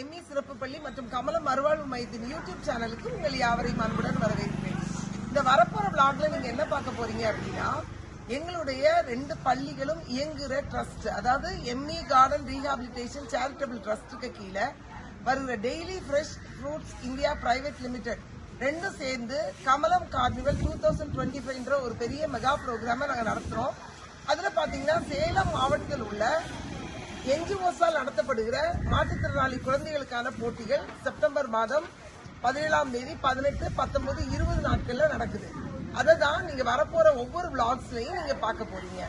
ME சிறப்பு பள்ளி மற்றும் கமலம் மறுவாழ்வு மையத்தின் யூடியூப் சேனலுக்கு உங்கள் யாவரையும் அன்புடன் வரவேற்கிறேன். இந்த வரப்போற விளாக்ல நீங்க என்ன பார்க்க போறீங்க அப்படின்னா, எங்களுடைய 2 பள்ளிகளும் இயங்குகிற ட்ரஸ்ட், அதாவது எம்இ கார்டன் ரீஹாபிலிட்டேஷன் சேரிட்டபிள் ட்ரஸ்டுக்கு கீழே வருகிற daily Fresh Fruits India Private limited ரெண்டும் சேர்ந்து கமலம் கார்னிவல் 2025 ஒரு பெரிய மெகா ப்ரோக்ராமை நாங்கள் நடத்துறோம். அதுல பாத்தீங்கன்னா சேலம் மாவட்டத்தில் உள்ள என்ஜிஓஸால் நடத்தப்படுகிற மாற்றுத்திறனாளி குழந்தைகளுக்கான போட்டிகள் செப்டம்பர் மாதம் 17ஆம் தேதி 18, 19, 20 நாட்கள்ல நடக்குது. அதை தான் நீங்க வரப்போற ஒவ்வொரு விளாக்ஸ்லயும் நீங்க பார்க்க போறீங்க.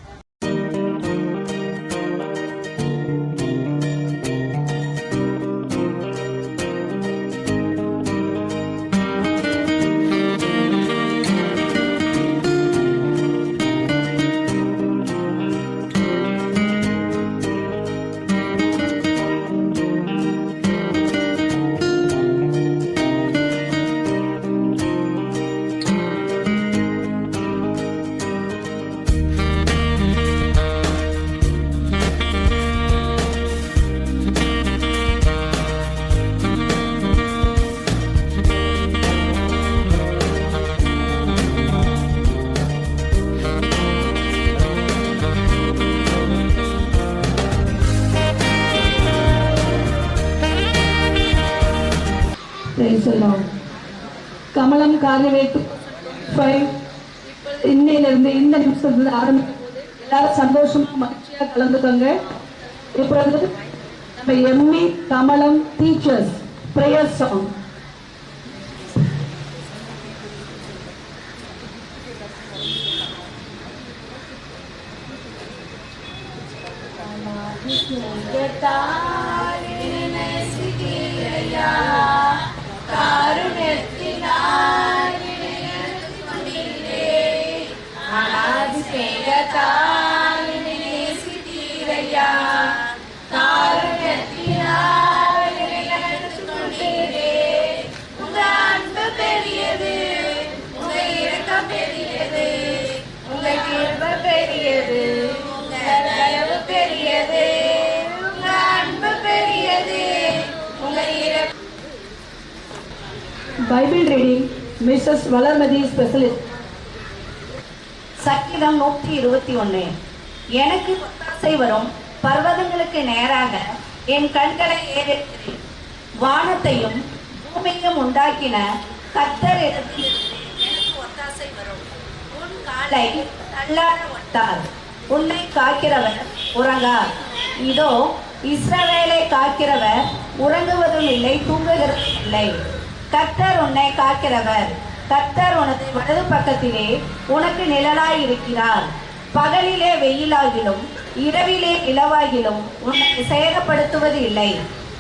கமலம் கார்னிவேல் இன்னையிலிருந்து இந்த நிமிஷத்துல ஆரம்பிக்கும். எல்லாரும் சந்தோஷமா மகிழ்ச்சியா கலந்துக்கோங்க. இப்பொழுது நம்ம ME Kamalam teachers prayer song. Bible reading Mrs Valarmathi specialist. சங்கீதம் 121. எனக்கு ஒத்தாசை வரும் பர்வதங்களுக்கு நேராக என் கண்களை ஏறெடுக்கிறேன். வானத்தையும் பூமியும் உண்டாக்கின கர்த்தர் எனக்கு ஒத்தாசை வரும். உன் காலை தள்ளாட ஒட்டார். உன்னை காக்கிறவர் உறங்கார். இதோ இஸ்ரவேலை காக்கிறவர் உறங்குவதும் இல்லை, தூங்குகிறதும் இல்லை. கர்த்தர் உன்னை காக்கிறவர். கர்த்தர் உனது வலது பக்கத்திலே உனக்கு நிழலாய் இருக்கிறார். பகலிலே வெயிலாகிலும் இரவிலே இலவாகிலும் உன்னை சேதப்படுத்துவது இல்லை.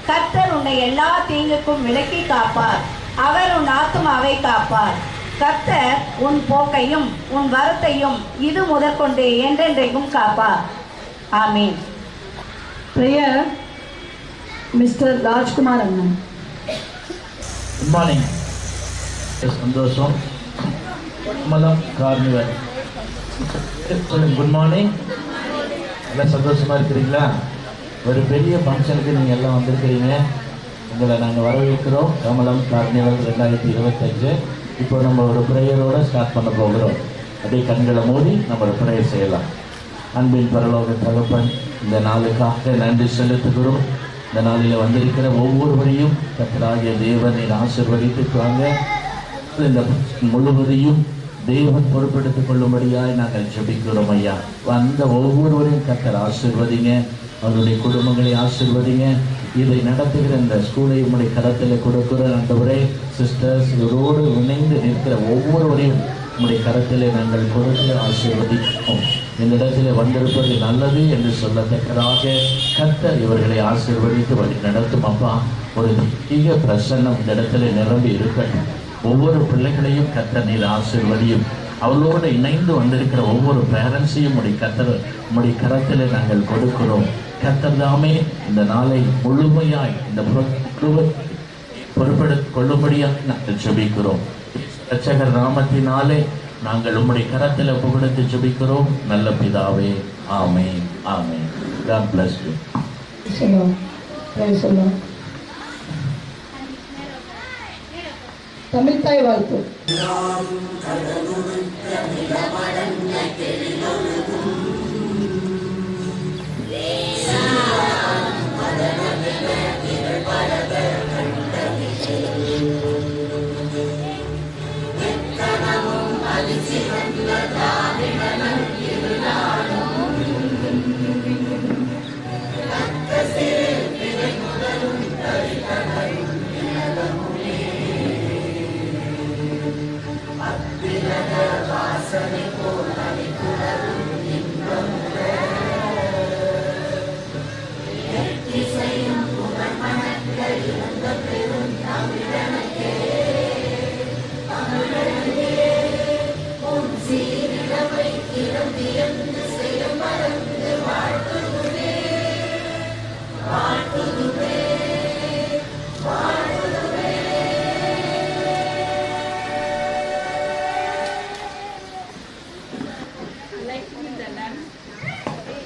கர்த்தர் உன்னை எல்லா தீங்குக்கும் விலக்கி காப்பார். அவர் உன் ஆத்துமாவை காப்பார். கர்த்தர் உன் போக்கையும் உன் வரத்தையும் இது முதற்கொண்டு என்றென்றைக்கும் காப்பார். ஆமீன். Prayer மிஸ்டர் ராஜ்குமார் அண்ணன். Good morning. சந்தோஷம். கமலம் கார்னிவல். Good morning. எல்லாம் சந்தோஷமா இருக்கிறீங்களா? ஒரு பெரிய ஃபங்க்ஷனுக்கு நீங்கள் எல்லாம் வந்திருக்கிறீங்க. உங்களை நாங்கள் வரவேற்கிறோம். கமலம் கார்னிவல் 2025. இப்போ நம்ம ஒரு ப்ரேயரோடு ஸ்டார்ட் பண்ண போகிறோம். அப்படியே கண்களை மூடி நம்ம ஒரு ப்ரேயர் செய்யலாம். அன்பின் பரலோக தகப்பன், இந்த நாளுக்காக நன்றி செலுத்துகிறோம். இந்த நாளில் வந்திருக்கிற ஒவ்வொருவரையும் கர்த்தராகிய தேவனை ஆசீர்வதித்துக்காங்க. இந்த முழுவதையும் தேவன் பொறுப்பெடுத்துக் கொள்ளும்படியாய் நாங்கள் ஜெபிக்கிறோம் ஐயா. வந்த ஒவ்வொருவரையும் கர்த்தர் ஆசீர்வதிங்க, அவருடைய குடும்பங்களை ஆசீர்வதிங்க. இதை நடத்துகிற இந்த ஸ்கூலை உங்களுடைய கரத்தில் கொடுக்கிற ஆண்டவரே, சிஸ்டர்ஸ் இவரோடு இணைந்து நிற்கிற ஒவ்வொருவரையும் உங்களுடைய கரத்திலே நாங்கள் கொடுத்து ஆசீர்வதிப்போம். இந்த இடத்துல வந்திருப்பது நல்லது என்று சொல்லத்தக்கதாக கர்த்தர் இவர்களை ஆசீர்வதித்து வழி நடத்தும். அப்பா, ஒரு அதிக பிரசன்னம் இந்த இடத்துல நிரம்பி இருக்கட்டும். ஒவ்வொரு பிள்ளைகளையும் கர்த்தர் நீர் ஆசீர்வதியும். அவர்களோடு இணைந்து வந்திருக்கிற ஒவ்வொரு பேரண்ட்ஸையும் உடைய கரத்தில் நாங்கள் கொடுக்கிறோம். கர்த்தர் தாமே இந்த நாளை முழுமையாய் இந்த பொறுப்பெடுத்துக் கொள்ளும்படியாக நாங்கள் ஜெபிக்கிறோம். இரட்சகர் நாமத்தினாலே நாங்கள் உம்முடைய கரத்தில் புகழ்ந்து ஜெபிக்கிறோம் நல்ல பிதாவே. ஆமென், ஆமென். God bless you. தமிழ் தாய் வாழ்த்து.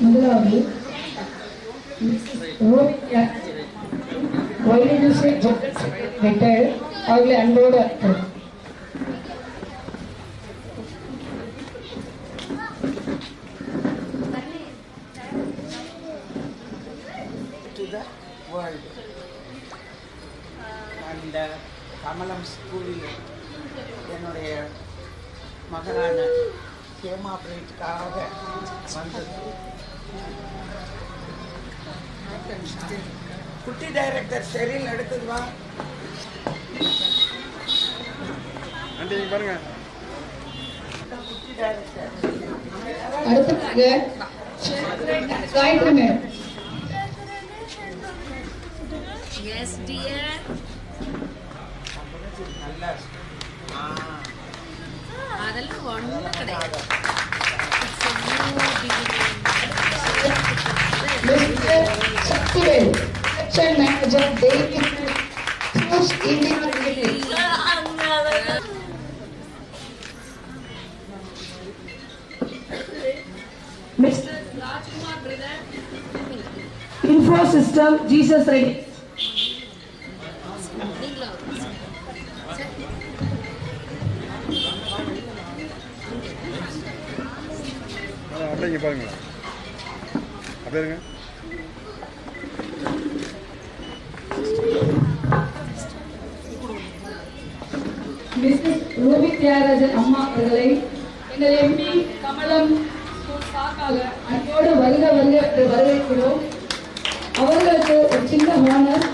முதலாவது அவர்களை அன்போடு to the world. And கமலம் ஸ்கூலில் என்னுடைய மகளான ஹேமா பிரேட்டுக்காக வந்தது. குட்டி டைரக்டர் ஷெரில் எடுத்தது வா. பாருங்க குட்டி டைரக்டர். அடுத்ததாக காயத்ரி மேம். Yes, dear. நல்லா அதெல்லாம் ஒண்ணும் கிடையாது. Mister Sakthivel, section manager, daily news India limited. Mister Rajkumar brother, info system, Jesus ready. அப்படியே பாருங்க, அப்படியே இருங்க. மிஸ்ஸஸ் ரூபி தியாகராஜன் அம்மா அவர்களை எங்கள் எம்பி கமலம் சார்பாக அன்போடு வருக வருக என்று வரவேற்கிறோம். அவர்களுக்கு ஒரு சின்ன ஹானர்.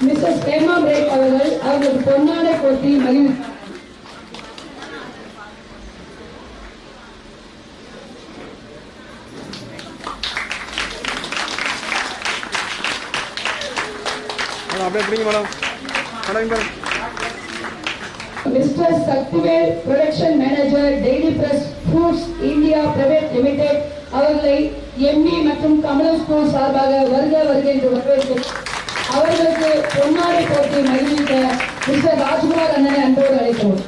மிஸ்ஸஸ் ஹேமா பிரேக் அவர்கள் அவர்களுக்கு பொன்னாடை போட்டி மகிழ்ச்சி. அப்படியே பிடிங்க madam. Madam mister Sakthivel, production manager, daily press foods India Private limited அவர்களை எம்இ மற்றும் கமலம் ஸ்கூல் சார்பாக வருக வருக என்று வரவேற்கிறோம். அவர்களுக்கு பொன்னாடை போட்டி மகிழ்வித்த மிஸ்டர் ராஜ்குமார் அண்ணனை அன்போடு அழைக்கிறோம்.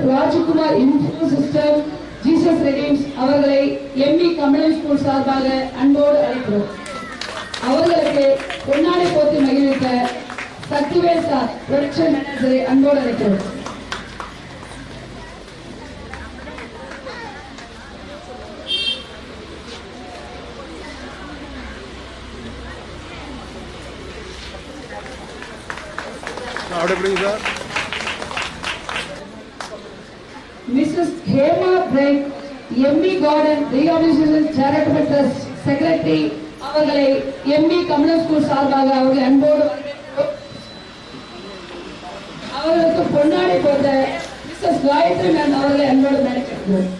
Rajkumar info system Jesus redeems அவர்களை எம்இ கமலம் ஸ்கூல் சார்பாக அன்போடு அழைக்கிறோம். அவர்களுக்கு பொன்னாடை போட்டி மகிழ்வித்த சக்திவேல் சார் ப்ரொடக்ஷன் மேனேஜரை அன்போடு அழைக்கிறோம். Mrs. Hema Brent, ME garden rehabilitation charitable trust secretary அவர்களை எம்இ கமலம் ஸ்கூல் சார்பாக அவர்களை அன்போடு வரவேற்கிறோம். அவர்களுக்கு பொன்னாடை போட்ட மிஸ்ஸஸ் காயத்ரி மேம் அவர்களை அன்போடு வரவேற்கிறோம்.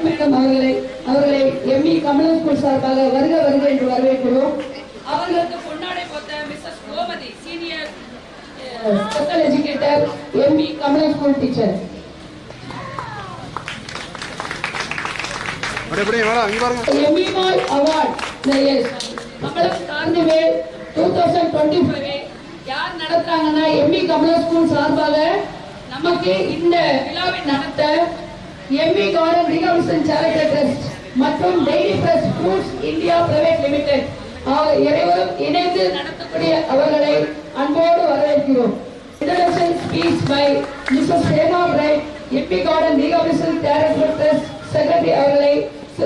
மேடம் அவர்களை எம்இ கமலம் ஸ்கூல் சார்பாக வருக வருக என்று வரவேற்கிறோம். அவர்களுக்கு பொன்னாடை போட்ட Mrs Gomathi senior special educator ME Kamalam school teacher. ME mall award Kamalam carnival 2025 யார் நடத்துறாங்கன்னா எம்இ கமலம் ஸ்கூல் சார்பாக நமக்கு இந்த விழாவை நடத்த ME garden rehabilitation charitable Trust மற்றும் Daily Fresh Fruits India Private Limited இருவரும் இணைந்து நடத்தக்கூடிய அவர்களை அன்போடு வரவேற்கிறோம். Introduction speech by Mrs Hema Bright ME garden rehabilitation charitable trust secretary அவர்களை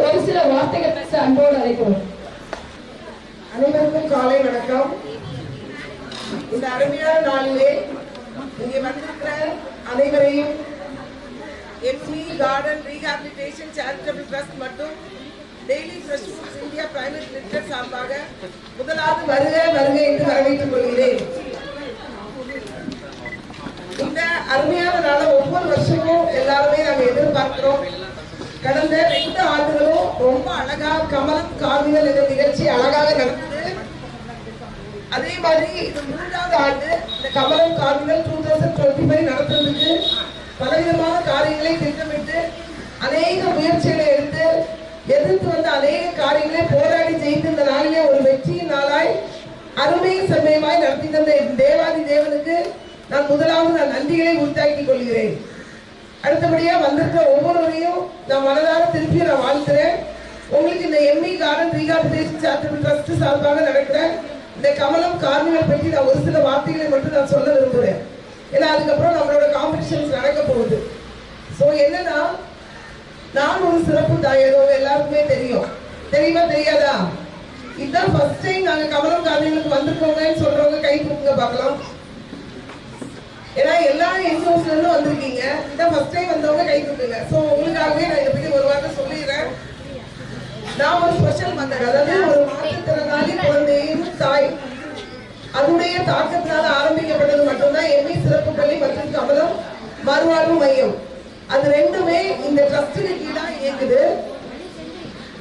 ஒரு சில வார்த்தைகள் பேச அன்போடு அழைக்கிறோம். அனைவருக்கும் காலை வணக்கம். இந்த அருமையான நாளிலே இங்கே வந்திருக்கிற அனைவரையும் ME garden rehabilitation charitable Trust மற்றும் Daily Fresh Foods India Private Limited சார்பாக முதலாவது வருக வருக என்று வரவேற்றுக் கொள்கிறேன். இந்த அருமையான நாளை ஒவ்வொரு வருஷமும் எல்லாருமே நாங்கள் எதிர்பார்க்கிறோம். கடந்த 2 ஆண்டுகளும் ரொம்ப அழகா கமலம் கார்னிவல் என்ற நிகழ்ச்சி அழகாக நடந்தது. அதே மாதிரி இது 3வது ஆண்டு இந்த கமலம் கார்னிவல் 2025 நடத்துறதுக்கு பலவிதமான காரியங்களை திட்டமிட்டு அநேக முயற்சிகளை எதிர்த்து வந்த அநேக காரியங்களை போராடி ஜெயித்து இந்த நாளிலே ஒரு வெற்றியின் நாளாய் அருமை சமயமாய் நடத்தி தந்த தேவாதி தேவனுக்கு நான் முதலாவது நன்றிகளை உண்டாக்கிக் கொள்கிறேன். அடுத்தபடியா வந்திருக்கிற ஒவ்வொருவரையும் நான் மனதார திருப்பி நான் வாழ்த்துறேன். உங்களுக்கு இந்த ME garden rehabilitation charitable trust சார்பாக நடக்கிற இந்த கமலம் கார்னிவல் பற்றி நான் ஒரு சில வார்த்தைகளை மட்டும் நான் சொல்ல விரும்புகிறேன். ஏன்னா அதுக்கப்புறம் நம்மளோட காம்படிஷன்ஸ் நடக்க போகுது. ஸோ என்னன்னா, நான் ஒரு சிறப்பு தாயரோ எல்லாருக்குமே தெரியும். தெரியுமா தெரியாதா? இதுதான் ஃபர்ஸ்ட் டைம் நாங்கள் கமலம் கார்னிவலுக்கு வந்திருக்கோங்கன்னு சொல்றவங்க கை தூக்குங்க பார்க்கலாம். ஏன்னா எல்லா என்ஜிஓஸ்ல இருந்து வந்திருக்கீங்க. இதான் ஃபர்ஸ்ட் டைம் வந்தவங்க கை தூக்குங்க. ஸோ உங்களுக்காகவே நான் இதை பற்றி ஒரு வார்த்தை சொல்லிடுறேன். நான் ஒரு ஸ்பெஷல் மதர், அதாவது ஒரு மாற்றுத்திறனாளி குழந்தையின் தாய். அதனுடைய தாக்கத்தினால ஆரம்பிக்கப்பட்டது மட்டும்தான் எம்இ சிறப்பு பள்ளி மற்றும் கமலம் மறுவாழ்வு மையம். அது ரெண்டுமே இந்த ட்ரஸ்டுக்கு கீழே இயங்குது.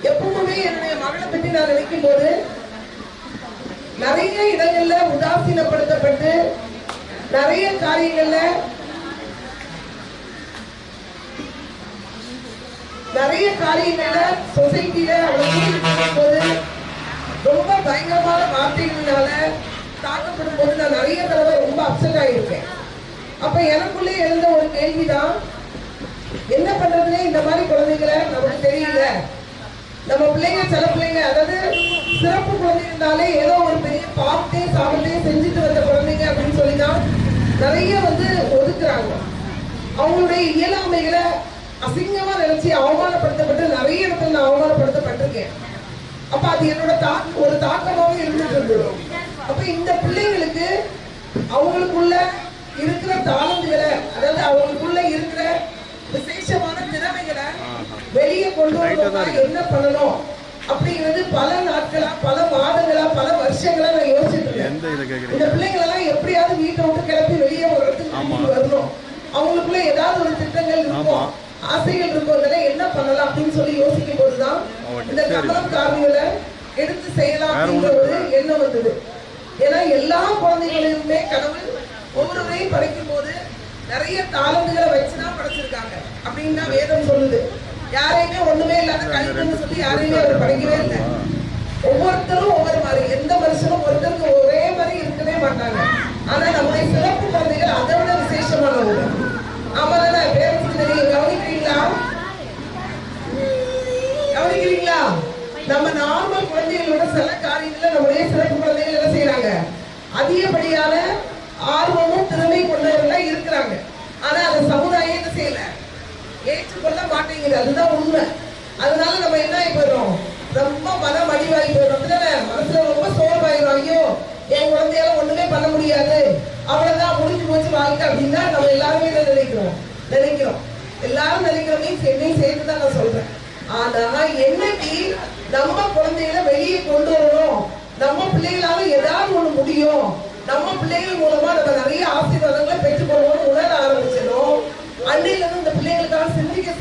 எப்பவுமே என்னுடைய மகளை பற்றி நான் நினைக்கும் போது நிறைய இடங்கள்ல உதாசீனப்படுத்தப்பட்டு நிறைய காரியங்கள்ல சொசைட்டில போது ரொம்ப பயங்கரமான வார்த்தைகளால தாக்கப்படும் போது நான் நிறைய தடவை ரொம்ப அப்செட் ஆயிருக்கேன். அப்ப எனக்குள்ளே எழுந்த ஒரு கேள்விதான், என்ன பண்றதுன்னே இந்த மாதிரி குழந்தைகளை நமக்கு தெரியல. நம்ம பிள்ளைங்க சில பிள்ளைங்க, அதாவது சிறப்பு குழந்தைங்கனாலே ஏதோ ஒரு பெரிய பாவத்தையும் சாபத்தையும் செஞ்சுட்டு வந்த குழந்தைங்க அப்படின்னு சொல்லிதான் நிறைய ஒதுக்குறாங்க. அவங்களுடைய இயலாமைகளை அசிங்கமா நினைச்சு அவமானப்படுத்தப்பட்டு நிறைய இடத்துல நான் அவமானப்படுத்தப்பட்டிருக்கேன். அப்ப அது என்னோட ஒரு தாக்கமாக இருந்துட்டு இருந்தது. அப்ப இந்த பிள்ளைங்களுக்கு அவங்களுக்குள்ள இருக்கிற தாளந்துகளை, அதாவது அவங்களுக்குள்ள இருக்கிற விசேஷமான திறமைகளை வெளியே கொண்டு வருவதற்கு என்ன பண்ணணும் அப்படிங்கிறது பல நாட்களா, பல மாதங்களா, பல வருஷங்களா நான் யோசிச்சுட்டு இருக்கேன். இந்த பிள்ளைங்களெல்லாம் எப்படியாவது வீட்டை விட்டு கிளப்பி வெளியே ஒரு இடத்துக்கு வரணும். அவங்களுக்குள்ள ஏதாவது ஒரு திட்டங்கள் இருக்கும். ஆசைகள் இருக்கவங்கள என்ன பண்ணலாம் அப்படின்னு சொல்லி யோசிக்கும் போதுதான் இந்த கமலம் கார்னிவலை எடுத்து செய்யலாம் அப்படின்ற ஒரு எண்ணம் வந்தது. ஏன்னா எல்லா குழந்தைகளுமே கடவுள் ஒவ்வொருவரையும் படைக்கும் போது நிறைய தாளந்துகளை வச்சுதான் படைச்சிருக்காங்க அப்படின்னு தான் வேதம் சொல்லுது. யாரையுமே ஒண்ணுமே இல்லாத கழிவுன்னு சொல்லி யாரையுமே அவர் படைக்கவே இல்லை. ஒவ்வொருத்தரும் ஒவ்வொரு மாதிரி, எந்த மனுஷனும் ஒருத்தருக்கு ஒரே மாதிரி இருக்கவே மாட்டாங்க. ஆனா நம்முடைய சிறப்பு குழந்தைகள் அதை விட விசேஷமானவங்க. ஆமா தானே? பேரண்ட்ஸ்க்கு தெரியும். கவனிக்கிறீங்களா? கவனிக்கிறீங்களா? நம்ம நார்மல் குழந்தைகளோட சில காரியங்கள்ல நம்முடைய சிறப்பு குழந்தைகள் என்ன செய்யறாங்க? அதிகப்படியான ஆர்வமும் திறமை கொண்டவர்களா இருக்கிறாங்க. ஆனா அந்த சமுதாயம் என்ன செய்யல, ஏற்றுக்கொள்ள மாட்டேங்குது. அதுதான் உண்மை. அதனால நம்ம என்ன ஆகி போயிடும், ரொம்ப மனம் அடிவாகி போயிடும். அப்படிதானே? மனசுல ரொம்ப சோர்வாயிரும். ஐயோ என் குழந்தையால ஒண்ணுமே பண்ண முடியாது, அவ்வளவுதான் முடிஞ்சு போச்சு வாழ்க்கை அப்படின்னா நம்ம எல்லாருமே என்ன நினைக்கிறோம். எல்லாரும் நினைக்கிற மீன்ஸ் என்னையும் சேர்த்துதான் நான் சொல்றேன். ஆனா என்னைக்கு நம்ம குழந்தைகளை வெளியே கொண்டு வரணும், நம்ம பிள்ளைகளால ஏதாவது ஒண்ணு முடியும், நம்ம பிள்ளைகள் மூலமா நம்ம நிறைய ஆசீர்வாதங்களை பெற்றுக்கொள்ளணும்னு உணர ஆரம்பிச்சிடும். அன்னையில இருந்து இந்த பிள்ளைகளுக்காக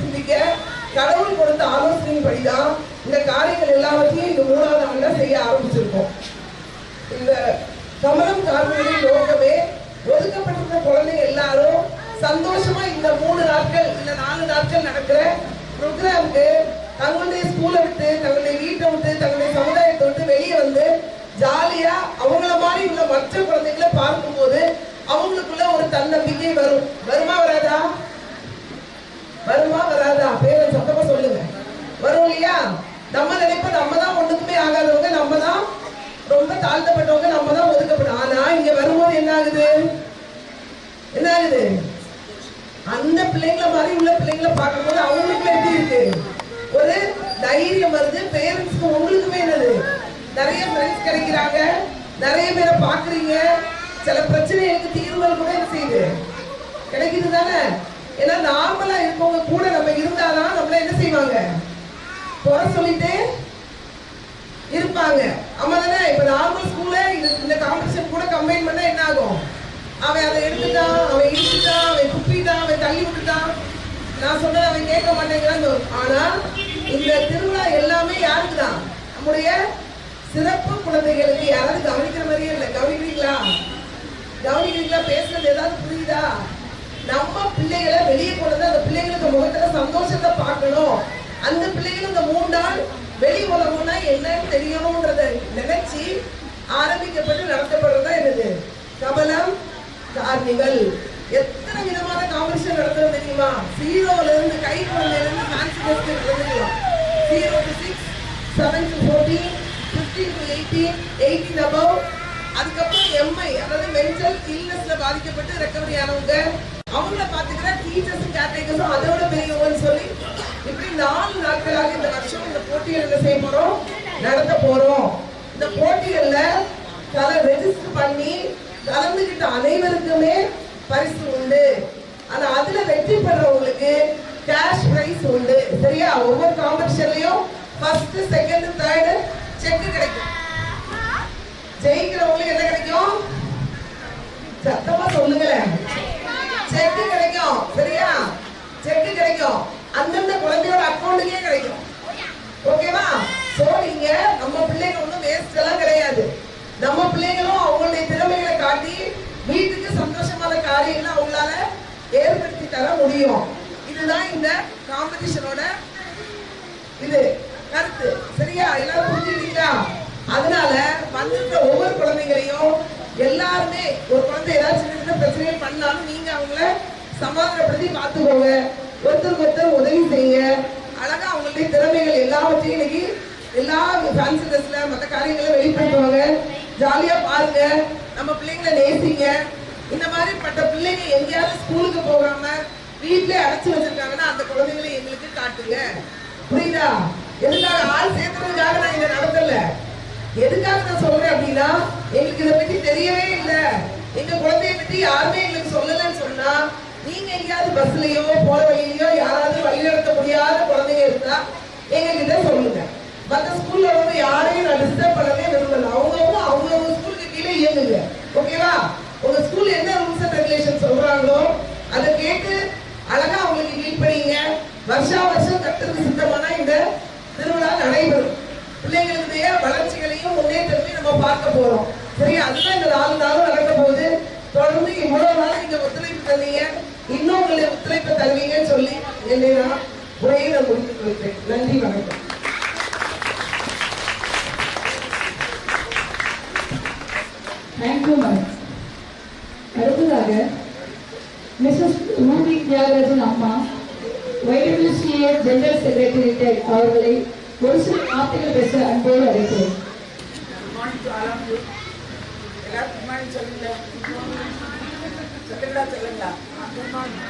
சிந்திக்க கடவுள் கொடுத்த ஆலோசனையின்படிதான் இந்த காரியங்கள் எல்லாவற்றையும் இந்த 3வது ஆண்டா செய்ய ஆரம்பிச்சிருக்கோம். இந்த கமலம் கார்னிவலின் நோக்கமே ஒதுக்கப்பட்டிருந்த குழந்தைங்க எல்லாரும் சந்தோஷமா இந்த 3 நாட்கள் இல்ல 4 நாட்கள் நடக்கிற ப்ரோக்ராமுக்கு தங்களுடைய ஸ்கூலை விட்டு, தங்களுடைய வீட்டை விட்டு, தங்களுடைய சமுதாயத்தை விட்டு வெளியே வந்து ஜாலியா அவங்கள மாதிரி உள்ள மற்ற குழந்தைகளை பார்க்கும்போது அவங்களுக்குள்ள ஒரு தன்னம்பிக்கை வரும். வருமா வராதா? வருமா வராதா? பேரை சத்தமா சொல்லுங்க. வரும் இல்லையா? நம்ம நினைப்போம் நம்ம தான் ஒண்ணுக்குமே ஆகாதவங்க, நம்ம தான் ரொம்ப தாழ்த்தப்பட்டவங்க, நம்ம தான் ஒதுக்கப்படும். ஆனா இங்க வரும்போது என்ன ஆகுது? அந்த பிள்ளைங்களை மாதிரி உள்ள பிள்ளைங்களை பார்க்கும்போது அவங்களுக்கு எப்படி இருக்கு? ஒரு தைரியம் வருது. பேரண்ட்ஸ்க்கு உங்களுக்குமே என்னது, நிறைய ஃப்ரெண்ட்ஸ் கிடைக்கிறாங்க, நிறைய பேரை பாக்குறீங்க, சில பிரச்சனைகளுக்கு தீர்வுகள் கூட என்ன செய்யுது, கிடைக்குது தானே? ஏன்னா நார்மலா இருக்கவங்க கூட நம்ம இருந்தாதான் நம்மள என்ன செய்வாங்க, குறை சொல்லிட்டே இருப்பாங்க. ஆமா தானே? இப்ப நார்மல் ஸ்கூல்ல இந்த காம்படிஷன் கூட கம்பைன் பண்ணா என்ன ஆகும்? அவன் அதை எடுத்துட்டான், அவன் இடிச்சுட்டான், அவன் துப்பிட்டான், அவன் தள்ளி விட்டுட்டான், நான் சொன்னதை அவன் கேட்க மாட்டேங்கிறான். ஆனா இந்த திருவிழா எல்லாமே யாருக்கு தான்? நம்முடைய சிறப்பு குழந்தைகளுக்கு. யாராவது கவனிக்கிற மாதிரியே இல்லை. கவனிக்கிறீங்களா? பேசுறது ஏதாவது புரியுதா? நம்ம பிள்ளைகளை வெளியே கொண்டு அந்த பிள்ளைங்களுக்கு முகத்துல சந்தோஷத்தை பார்க்கணும். அந்த பிள்ளைகளும் இந்த 3 நாள் வெளி உலகம்னா என்னன்னு தெரியணும்ன்றத நினைச்சு ஆரம்பிக்கப்பட்டு நடத்தப்படுறதா என்னது கமலம் கார்னிவல். எத்தனை விதமான காம்படிஷன் நடத்துறது தெரியுமா? 0ல இருந்து கை குழந்தையில இருந்து fancy test நடந்துக்கலாம். 0 to 6, 7 to 14, 15 to 18, 18 above. அதுக்கப்புறம் எம்ஐ, அதாவது மென்டல் இல்னஸ்ல பாதிக்கப்பட்டு ரெக்கவரி ஆனவங்க, அவங்கள பாத்துக்கிற டீச்சர்ஸும் கேர்டேக்கர்ஸும் அதோட பெரியவங்கன்னு சொல்லி இப்படி 4 நாட்களாக இந்த வருஷம் இந்த போட்டிகள் என்ன செய்ய போறோம், நடத்த போறோம். இந்த போட்டிகள்ல ரெஜிஸ்டர் பண்ணி கலந்துகிட்ட அனைவருக்குமே பரிசு உண்டு. ஆனா அதுல வெற்றி பெறவங்களுக்கு கேஷ் பிரைஸ் உண்டு. சரியா? ஒவ்வொரு காம்படிஷன்லயும் ஃபர்ஸ்ட், செகண்ட், தேர்ட் செக் கிடைக்கும். ஜெயிக்கிறவங்களுக்கு என்ன கிடைக்கும்? சத்தமா சொல்லுங்களேன். செக் கிடைக்கும். சரியா? செக் கிடைக்கும். அந்தந்த குழந்தையோட அக்கௌண்ட்டுக்கே கிடைக்கும். ஓகேவா? சோ நீங்க நம்ம பிள்ளைங்க ஒன்றும் வேஸ்ட் எல்லாம் கிடையாது. நம்ம பிள்ளைங்களும் அவங்களுடைய திறமைகளை காட்டி வீட்டுக்கு சந்தோஷமான காரியங்களை அவங்களால ஏற்படுத்தி தர முடியும். இதுதான் இந்த காம்படிஷனோட இது கருத்து. சரியா? எல்லாரும் புரிஞ்சுக்கிட்டீங்களா? அதனால வந்திருக்க ஒவ்வொரு குழந்தைகளையும் எல்லாருமே, ஒரு குழந்தை ஏதாவது சின்ன சின்ன பிரச்சனைகள் பண்ணாலும் நீங்க அவங்கள சமாதானப்படுத்தி பார்த்துக்கோங்க. ஒருத்தருக்கு ஒருத்தர் உதவி செய்யுங்க. அழகா அவங்களுடைய திறமைகள் எல்லாவற்றையும் இன்னைக்கு எல்லா ஃபேன்சி ட்ரெஸ்ல மற்ற காரியங்களை வெளிப்படுத்துவாங்க. ஜாலியா பாருங்க. நம்ம பிள்ளைங்களை நேசிங்க. இந்த மாதிரி பட்ட பிள்ளைங்க எங்கேயாவது ஸ்கூலுக்கு போகாம வீட்டிலே அடைச்சு வச்சிருக்காங்கன்னா அந்த குழந்தைங்களை எங்களுக்கு காட்டுங்க. புரியுதா? எதுக்காக ஆள் சேர்த்துறதுக்காக நான் இங்க நடத்தல. எதுக்காக நான் சொல்றேன் அப்படின்னா, எங்களுக்கு இதை பத்தி தெரியவே இல்லை, எங்க குழந்தைய பத்தி யாருமே எங்களுக்கு சொல்லலன்னு சொன்னா, நீங்க எங்கேயாவது பஸ்லயோ போற வழியிலயோ யாராவது வழிநடத்த முடியாத குழந்தைங்க இருந்தா எங்க கிட்ட சொல்லுங்க. மற்ற ஸ்கூல்ல வந்து யாரையும் நான் டிஸ்டர்ப் பண்ணவே விரும்பல. அவங்க ஸ்கூலுக்கு கீழே இயங்குங்க. ஓகேவா? உங்க ஸ்கூல்ல என்ன ரூல்ஸ் அண்ட் ரெகுலேஷன் சொல்றாங்களோ அதை கேட்டு அழகா அவங்களுக்கு லீட் பண்ணீங்க. வருஷா வருஷம் கர்த்தருக்கு சித்தமான இந்த திருவிழா நடைபெறும். பிள்ளைகளுடைய வளர்ச்சிகளையும் முன்னேற்றத்தையும் நம்ம பார்க்க போறோம். சரி, அதுதான் இந்த 4 நாளும் நடக்க போகுது. தொடர்ந்து இவ்வளவு நாள் நீங்க ஒத்துழைப்பு தந்தீங்க, இன்னும் உங்களுடைய ஒத்துழைப்பு தருவீங்கன்னு சொல்லி என்னை நான் உரையை நான் முடித்துக் கொள்கிறேன். நன்றி, வணக்கம். Thank you madam. அடுத்ததாக மிஸ்ஸஸ் ரூபி தியாகராஜன் அம்மா YWCA ஜெனரல் செக்ரட்டரி அவர்களை ஒரு சில வார்த்தைகள் பேச அன்போடு அழைக்கிறேன். Good morning to all of you. எல்லாரும் குட் மார்னிங் சொல்லுங்க. சொல்லுங்களா? Good morning.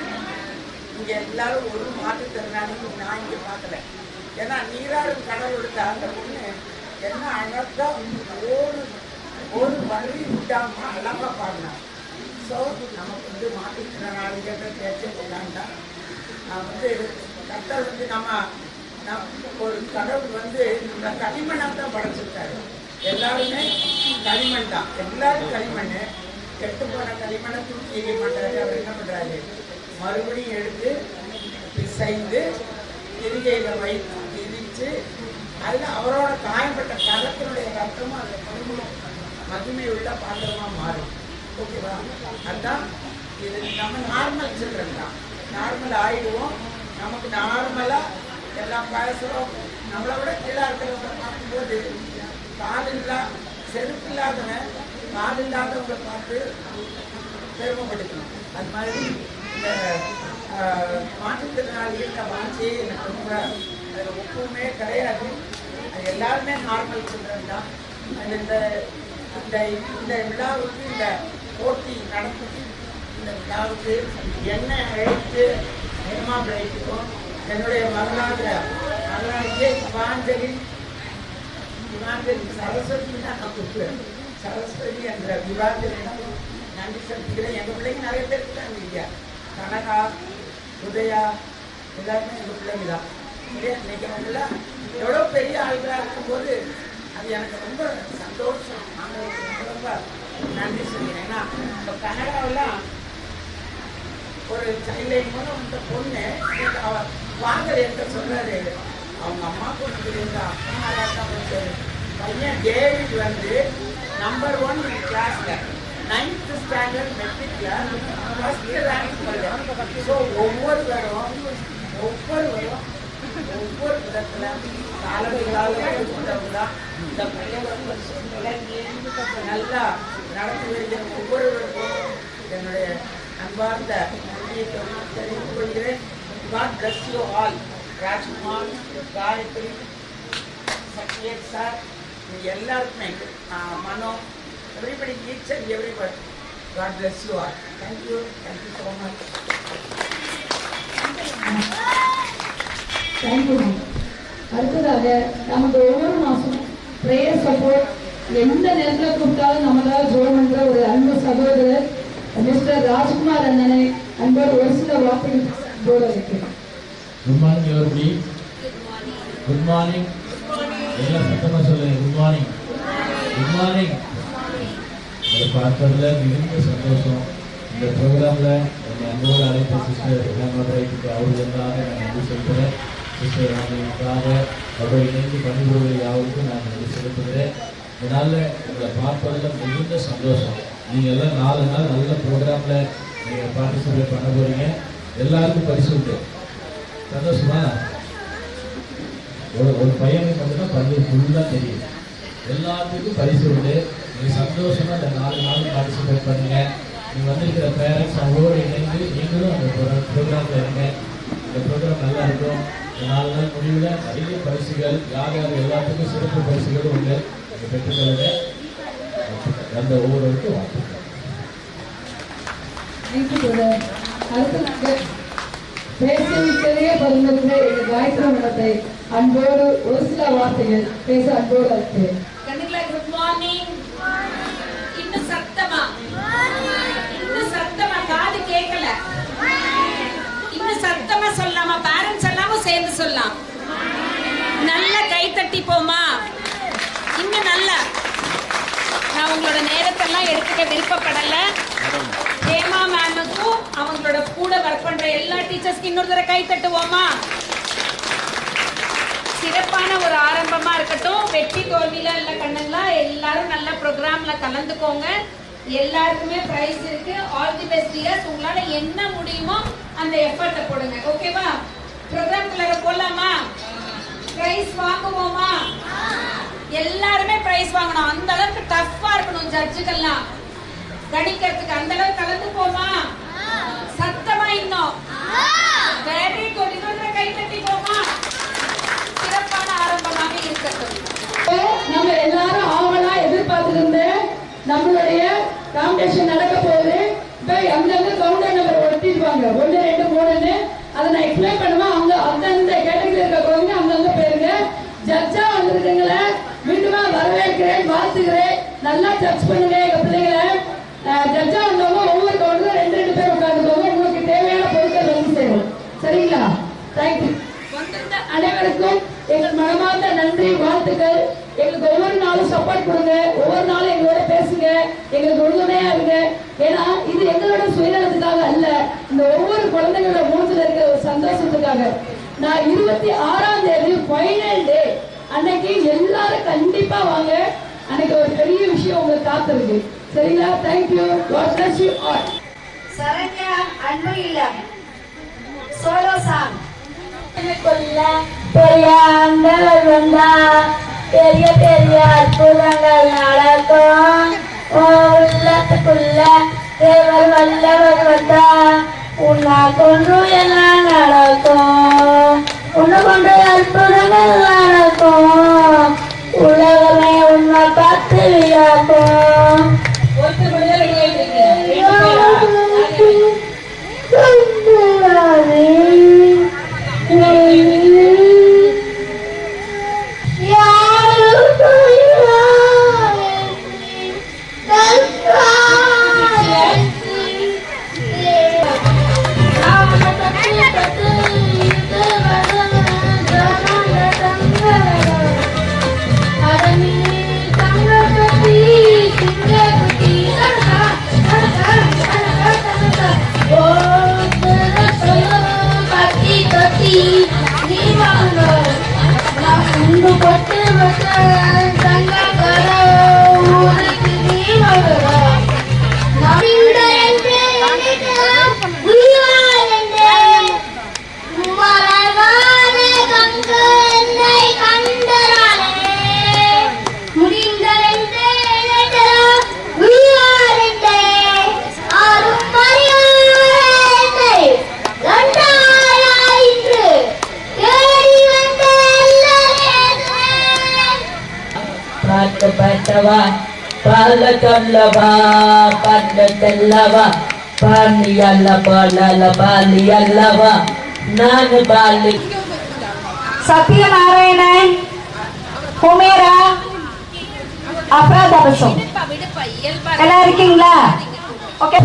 இங்க எல்லாரும் ஒரு மாற்றுத்திறனாளி நான் இங்க பார்க்கல. ஏன்னா நீராடும் கடல் கொடுத்த அந்த பொண்ணு என்ன அழகா ஒரு வழி விட்டாம அழகா பாடினான். ஸோ நமக்கு வந்து மாற்றுத்திறனாளிகள் பேச்சே கொண்டாண்டா. நான் வந்து கர்த்தர் வந்து நம்ம ஒரு கடவுள் வந்து இந்த களிமண்ணாக தான் படைச்சிருக்காரு. எல்லாருமே களிமண் தான், எல்லாரும் களிமண். கெட்டு போன களிமண்ணை தூக்கி எரிய மாட்டாரு. அவர் என்ன பண்ணுறாரு, மறுபடியும் எடுத்து பிசைந்து எரிகையில் வைத்து எரித்து அதில் அவரோட காயப்பட்ட கரத்தினுடைய ரத்தமும் அந்த குடும்பம் மகிமை உள்ள பாத்திரமாக மாறும். ஓகேவா? அதுதான் இது. நம்ம நார்மல் சில்ட்ரன் தான், நார்மல் ஆகிடுவோம். நமக்கு நார்மலாக எல்லாம் பேசுகிறோம். நம்மளை விட கீழே இருக்கிறவங்க பார்க்கும்போது செருப்பு இல்லாதவன் கால் இல்லாதவங்களை பார்த்து பெருமைப்படுத்தணும். அது மாதிரி இந்த மாற்றுத்திறனாளிகள் வாழ்க்கையே எனக்கு ரொம்ப அதில் ஒப்புமே கிடையாது. அது எல்லாருமே நார்மல் சில்ட்ரன் தான். இந்த இந்த விழாவுக்கு இந்த போட்டி நடத்தி இந்த விழாவுக்கு என்னை அழைத்து ஹேமா பிரைட்டுக்கும் என்னுடைய மகளாகிய இவாஞ்சலி சரஸ்வதி தான் நான் கொடுக்குறேன். சரஸ்வதி என்ற விவாஞ்சலிக்கு நன்றி செலுத்துகிறேன். எங்கள் பிள்ளைங்க நிறைய பேர் இருக்காங்க இல்லையா, கனகா, உதயா, எல்லாருமே எங்கள் பிள்ளைங்க தான் இல்லையா. இன்னைக்கு அவங்களாம் எவ்வளோ பெரிய ஆளுகளாக இருக்கும்போது அது எனக்கு ரொம்ப சந்தோஷம். நாங்கள் ரொம்ப நன்றி சொல்கிறேன். ஏன்னா இப்போ கனகாவெல்லாம் ஒரு சைல்ட்லைன் மூலம் இந்த பொண்ணு வாங்கல் என்கிட்ட சொல்றாரு, அவங்க அம்மா பொண்ணு இருந்தா அப்பா படிச்சாரு. பையன் டேவிட் வந்து நம்பர் 1 கிளாஸ்ல 9th ஸ்டாண்டர்ட் மெட்ரிக்ல ஃபர்ஸ்ட் ரேங்க் பண்ணாரு. ஸோ ஒவ்வொருவரும் ஒவ்வொரு விதத்துல காலங்களாக இந்த பையன் நல்லா நடத்தி வருகிற ஒவ்வொருவருக்கும் என்னுடைய அன்பார்ந்த நன்றியை தெரிவித்துக் கொள்கிறேன். God bless you all. Rajkumar, Gayathri, Sathyesh sir, எல்லாருக்குமே Mano, everybody, each and everybody. God bless you all. Thank you so much. Thank you ma'am. அடுத்ததாக நமக்கு ஒவ்வொரு மாதம் ப்ரேயர் சப்போர்ட் எந்த நேரத்தில் கூப்பிட்டாலும் நம்மளால் ஜோம் என்ற ஒரு அன்பு சகோதரர் மிஸ்டர் ராஜ்குமார் அண்ணனை அன்போடு ஒரு சில வார்த்தைகள் அன்போடு வைக்கிறேன். Good morning everybody. Good morning. எல்லாம் சத்தமாக சொல்லுங்க. Good morning. Good morning. அதை பார்ப்பதில் மிகுந்த சந்தோஷம். இந்த ப்ரோக்ராமில் என்னை அன்போடு அழைத்த சிஸ்டர் ஹேமாபரைக்கு அவர்களுக்காக நான் நன்றி செலுத்துகிறேன். சிஸ்டர் அவர்களுக்காக அவர்கள் இணைந்து பணிபுரிவது யாருக்கும் நான் நன்றி செலுத்துகிறேன். இதனால் உங்களை பார்ப்பதில் மிகுந்த சந்தோஷம். நீங்கள் எல்லாம் 4 நாள் நல்ல ப்ரோக்ராமில் நீங்கள் பார்ட்டிசிபேட் பண்ண போகிறீங்க. எல்லாருக்கும் பரிசு உண்டு. சந்தோஷமா? ஒரு பையனுக்கு மட்டும்தான் பரிசு ஃபுல்லாக தெரியும். எல்லாத்துக்கும் பரிசு உண்டு. நீங்கள் சந்தோஷமாக இந்த 4 நாளும் பார்ட்டிசிபேட் பண்ணுங்க. நீங்கள் வந்திருக்கிற பேரண்ட்ஸ் அவங்களோடு இணைந்து நீங்களும் அந்த ப்ரோக்ராமில் இருங்க. இந்த ப்ரோக்ராம் நல்லா இருக்கும். இந்த 4 நாள் முடிவில் நிறைய பரிசுகள் யார் எல்லாத்துக்கும் சிறப்பு பரிசுகளும் உண்டு. நீங்கள் பெற்றுக்கொள்ளுங்க. அந்த ஒவ்வொருவருக்கும் வாழ்த்துக்கள். அடுத்ததாக பேசிய பரிந்துரை எங்கள் காயத்ரி மடத்தை அன்போடு ஒரு சில வார்த்தைகள் பேச அன்போடு அழைக்கிறேன். Good morning. இன்னும் சத்தமா காது கேட்கல. இன்னும் சத்தமா சொல்லாம பேரண்ட்ஸ் எல்லாமும் சேர்ந்து சொல்லலாம். நல்ல கை தட்டி போமா. இன்னும் நல்லா. நான் உங்களோட நேரத்தெல்லாம் எடுத்துக்க விருப்பப்படல. ஹேமா மேமுக்கும் அவங்களோட கூட ஒர்க் பண்ற எல்லா டீச்சர்ஸ்க்கு இன்னொரு தடவை கை தட்டுவோமா? சிறப்பான ஒரு ஆரம்பமா இருக்கட்டும். வெற்றி தோல்விலாம் இல்ல கண்ணுங்களா, எல்லாரும் நல்ல ப்ரோக்ராம்ல கலந்துக்கோங்க. எல்லாருக்குமே பிரைஸ் இருக்கு. All the best years. உங்களால என்ன முடியுமோ அந்த எஃபர்ட்டை போடுங்க. ஓகேவா? ப்ரோக்ராம்குள்ள போலாமா? பிரைஸ் வாங்குவோமா? எல்லாருமே பிரைஸ் வாங்கணும். அந்த அளவுக்கு டஃப்பா இருக்கணும் ஜட்ஜுக்கெல்லாம் கணிக்கிறதுக்கு. அந்த அளவுக்கு கலந்து போமா? சத்தமா இன்னும். Very good. இன்னொரு கை தட்டி போமா? சிறப்பான ஆரம்பமாக இருக்கட்டும். நம்ம எல்லாரும் ஆவலா எதிர்பார்த்திருந்த நம்மளுடைய காம்படிஷன் நடக்க போகுது. இப்ப அங்கங்க கவுண்டர் நம்பர் ஒட்டிருப்பாங்க, 1 2 3ன்னு. அதை நான் எக்ஸ்பிளைன் பண்ணுவேன். அங்க அந்தந்த கேட்டகரி இருக்க குழந்தைங்க அங்கங்க போயிருங்க. ஜட்ஜா வந்திருக்கீங்களே மீண்டுமா வரவேற்கிறேன், வாழ்த்துக்கிறேன். நல்லா ஜட்ஜ் பண்ணுங்க எங்க பிள்ளைங்களை. ஜட்ஜா வந்தவங்க ஒவ்வொரு கவுண்டரும் 2 2 பேர் உட்காந்துக்கோங்க. உங்களுக்கு தேவையான பொருட்கள் வந்து சேரும். சரிங்களா? தேங்க்யூ. அனைவருக்கும் எங்கள் மனமார்ந்த நன்றி, வாழ்த்துக்கள். எங்களுக்கு ஒவ்வொரு நாளும் சப்போர்ட் கொடுங்க, ஒவ்வொரு நாளும் எங்களோட பேசுங்க, எங்களுக்கு உறுதுணையா இருங்க. ஏன்னா இது எங்களோட சுயநலத்துக்காக அல்ல, இந்த ஒவ்வொரு குழந்தைங்களோட மூஞ்சில இருக்கிற ஒரு சந்தோஷத்துக்காக. நான் 26ஆம் தேதி ஃபைனல் டே அன்னைக்கு எல்லாரும் கண்டிப்பா வாங்க. அன்னைக்கு ஒரு பெரிய விஷயம் உங்களுக்கு காத்திருக்கு. சரிங்களா? Thank you. God bless you all. Saranya அன்பு இல்லம் சோலோ சாங். பெரிய ஆண்டவர் வந்தா பெரிய பெரிய அற்புதங்கள் நடக்கும். உள்ளத்துக்குள்ள தேவர் வல்லவர் வந்தா உன்னை கொண்டு எல்லாம் நடக்கும். உன்னை கொண்டு அற்புதங்கள் நடக்கும். உலகமே உன்னை பார்த்து வியாக்கும். பட்டவா பால சொல்லவா பண்ட செல்லவா பாலி அல்ல பால பாலி அல்லவா நான் பாலி. சத்யநாராயணன், குமேரா, அப்ராதபசம் எல்லாம் இருக்கீங்களா? ஓகே.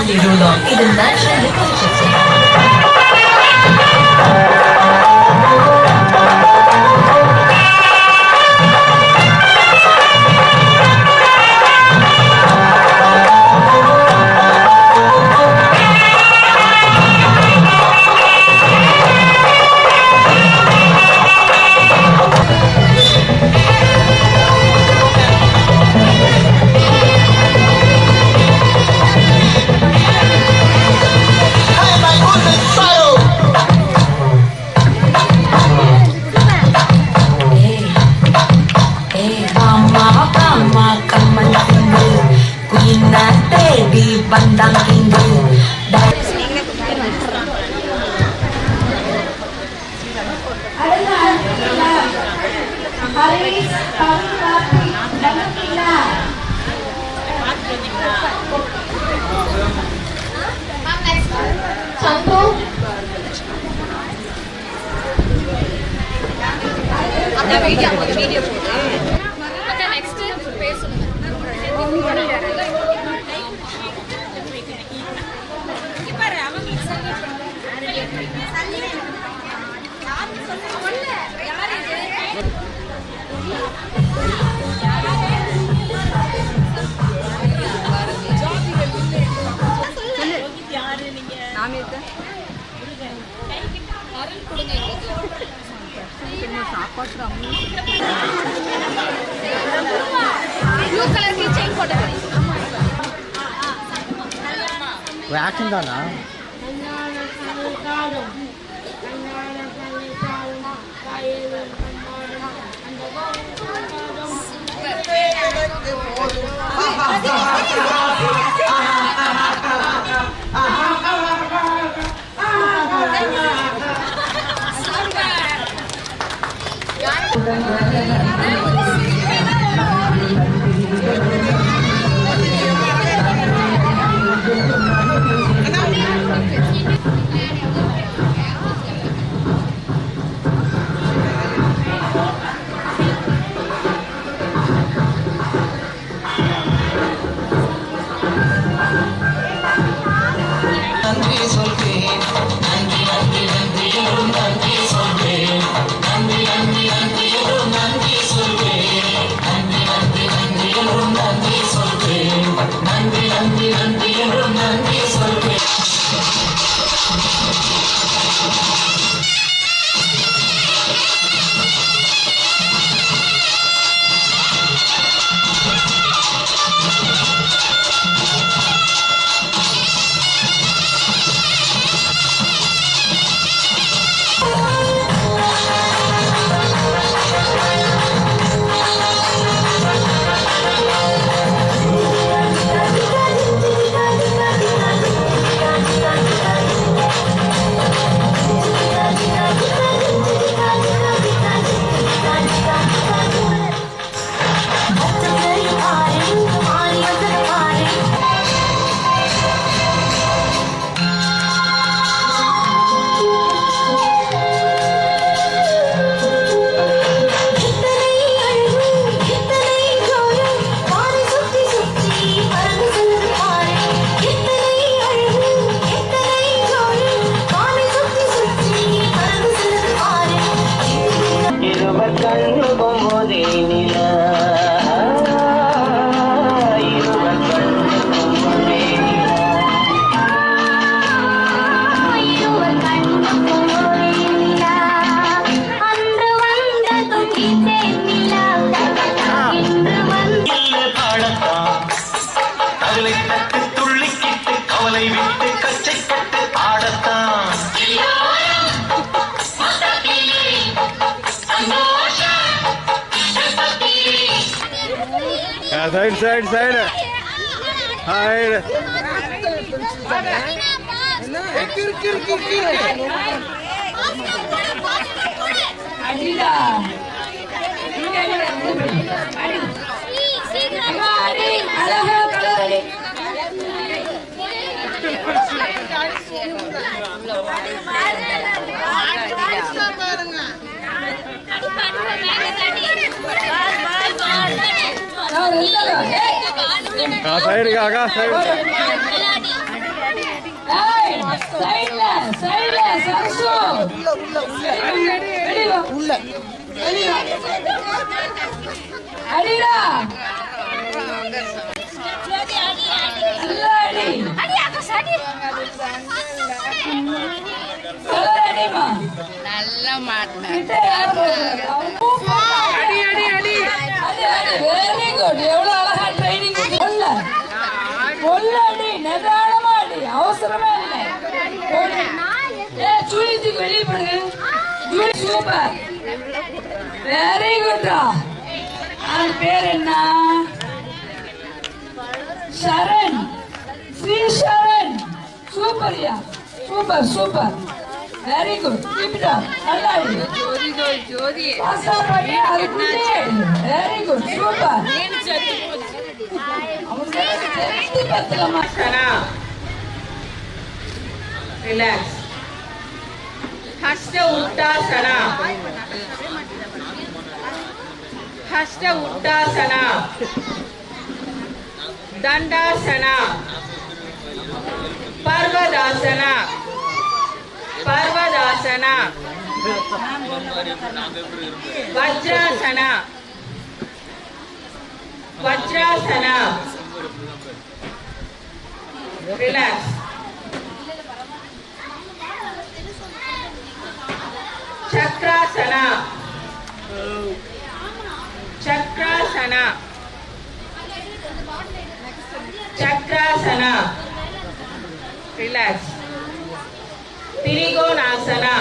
only roll on. இது natural liquor. Bandang tinggi action தானா Side. Hide. Side. சைடுல சரசு உள்ள உள்ள உள்ள வெளிய வா உள்ள வெளிய வா அடிடா நல்ல அடி அடிமா நல்ல மாட்டேன் வெரி குட் எவ்வளவு அழகா ட்ரைனிங் கொள்ளடி நிதானமா அடி அவசரமே இல்லை ஜூலிக்கு வெளியே போடுங்க ஜூலி சூப்பர் வெரி குட்ரா அவன் பேர் என்ன சரண் ஸ்ரீ சரண் சூப்பர்யா super super very good keep it up நல்லா ஜோதி பாஸ்டா பண்ணி அது வெரி குட் சூப்பர் ரிலாக்ஸ் ஹஸ்ட உட்டாசனா தண்டாசனா பர்வதாசனா வஜ்ராசனா ரிலாக்ஸ் சக்ராசனா ரிலாக்ஸ் திரிகோணாசனா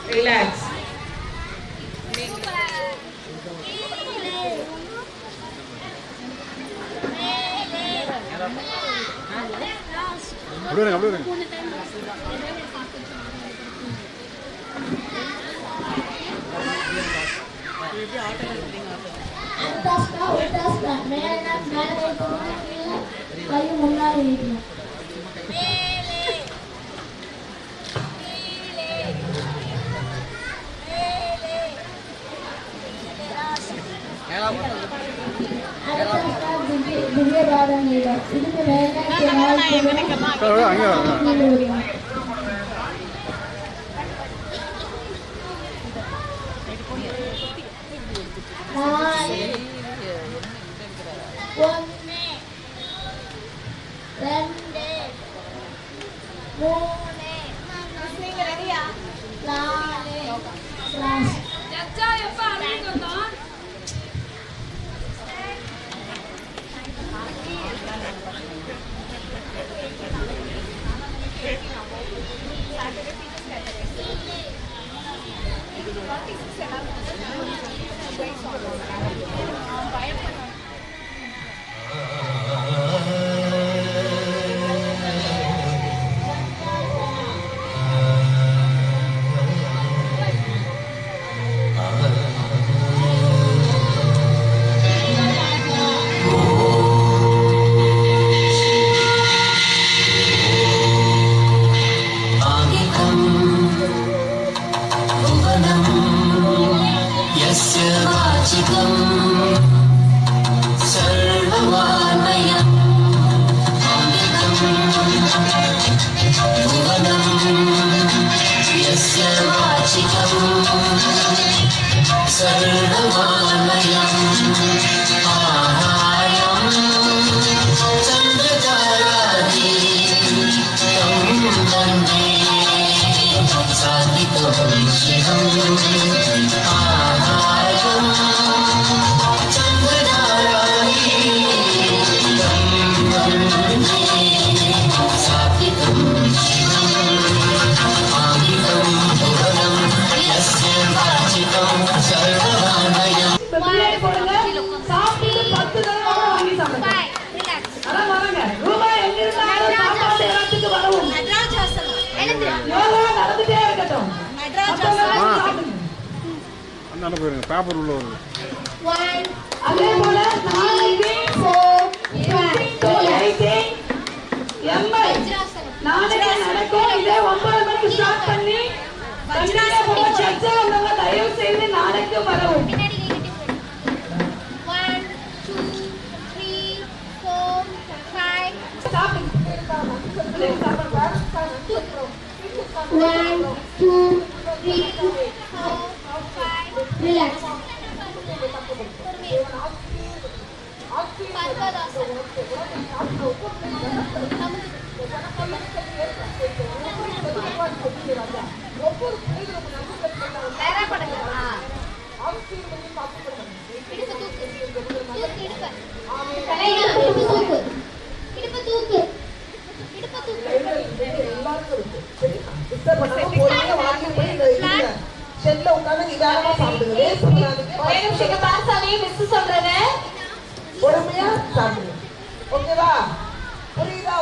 ரிலாக்ஸ் அப்படியே கை முன்னாடி வைக்கணும் திவ்யபாதம் இதுக்கு பேப்பர் உள்ள வருது. அதே போல நாளைக்கு நாளைக்கு நடக்கும். இதே 9 மணிக்கு ஸ்டார்ட் பண்ணி தயவு செய்து நாளைக்கு வரவும். 1 2 3 4 1, 2, 3, 4, 5. Relax. ஷெட்ல உட்கார்ந்து நிதானமா சாப்பிடுங்க. வேஸ்ட் பண்ணாதீங்க. பொறுமையா சாப்பிடுங்க. ஓகேவா? புரியுதா?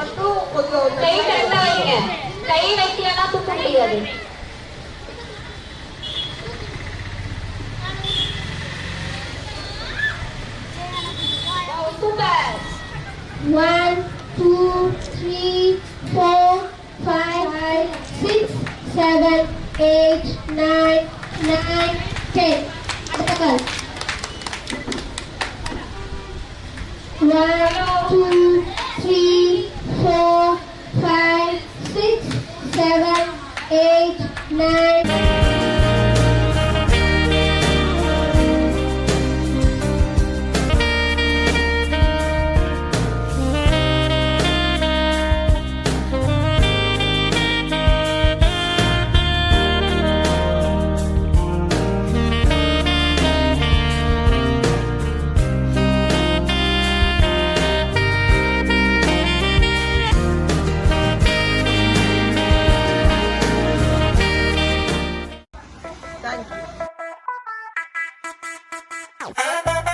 மட்டும் கொஞ்சம் கை வைக்கலன்னா தூக்க முடியாது. One, 2, 3, 4, 5, 6, 7, 8, 9, 10. அடுத்த கால். 1, 2, 3, 4, 5, 6, 7, 8, 9. Thank you.